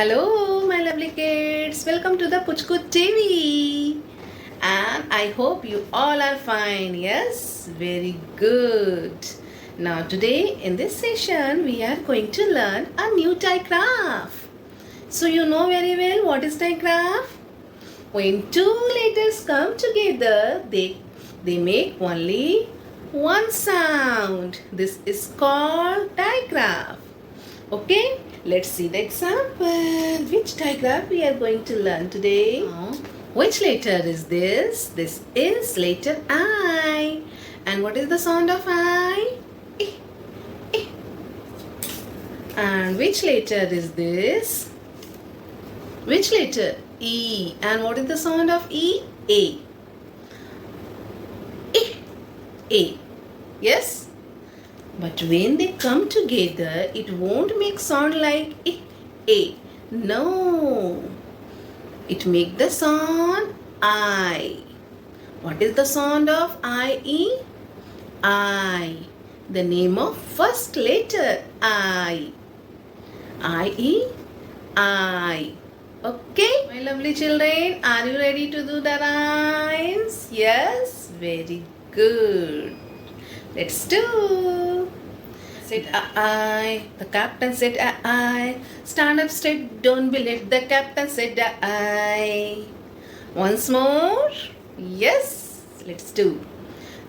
Hello, my lovely kids. Welcome to the Puchkut TV. And I hope you all are fine. Yes, very good. Now, today in this session, we are going to learn a new digraph. So, you know very well what is digraph? When two letters come together, they make only one sound. This is called digraph. Okay, let's see the example. Which digraph we are going to learn today? Which letter is this? This is letter I. And what is the sound of I? I, I. And which letter is this? Which letter? E. And what is the sound of E? A. I, A. Yes? But when they come together, it won't make sound like A. No. It make the sound I. What is the sound of I-E? I. The name of first letter I. I-E. I. Okay, my lovely children, are you ready to do the rhymes? Yes, very good. Let's do. Said I. The captain said I. Stand up straight, don't be late. The captain said I. Once more. Yes, let's do.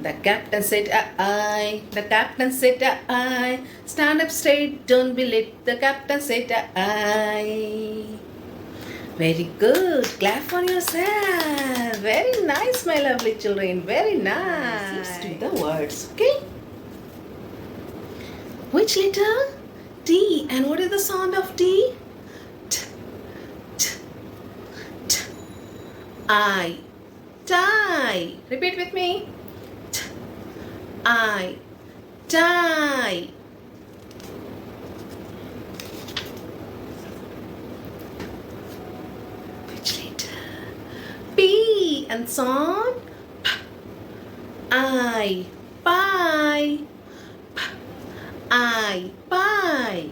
The captain said I. The captain said I. Stand up straight, don't be late. The captain said I. Very good. Clap for yourself. Very nice, my lovely children. Very nice. Let's do the words, okay? Which letter? T. And what is the sound of T? T. T. T. I. Tie. Repeat with me. T. I. Tie. P and sound P. I pie. P. I pie.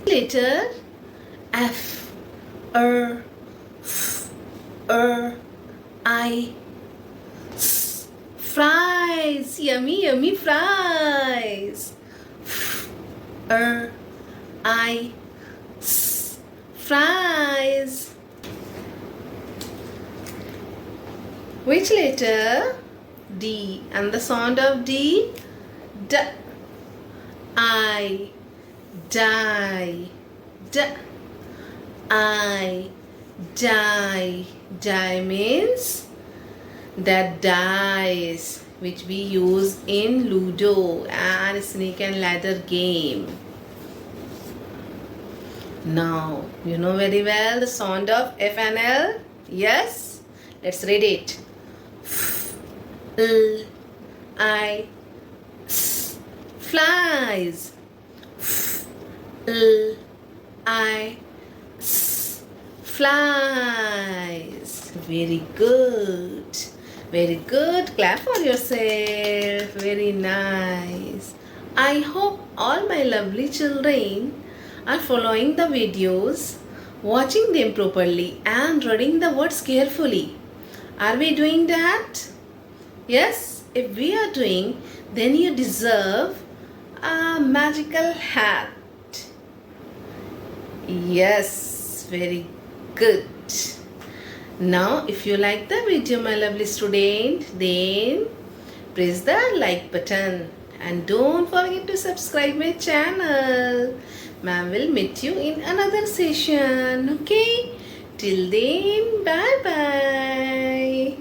Letter F. F. I. S. Fries. Yummy, yummy fries. F. I. S. Fries. Which letter? D. And the sound of D? D. I. Die. D. I. Die. Die means the dice which we use in Ludo and snake and ladder game. Now, you know very well the sound of F and L? Yes? Let's read it. L. I. S. Flies. L. I. S. Flies. Very good. Very good. Clap for yourself. Very nice. I hope all my lovely children are following the videos, watching them properly and reading the words carefully. Are we doing that? Yes, if we are doing, then you deserve a magical hat. Yes, very good. Now, if you like the video, my lovely student, then press the like button and don't forget to subscribe my channel. Ma'am will meet you in another session. Okay? Till then, bye-bye.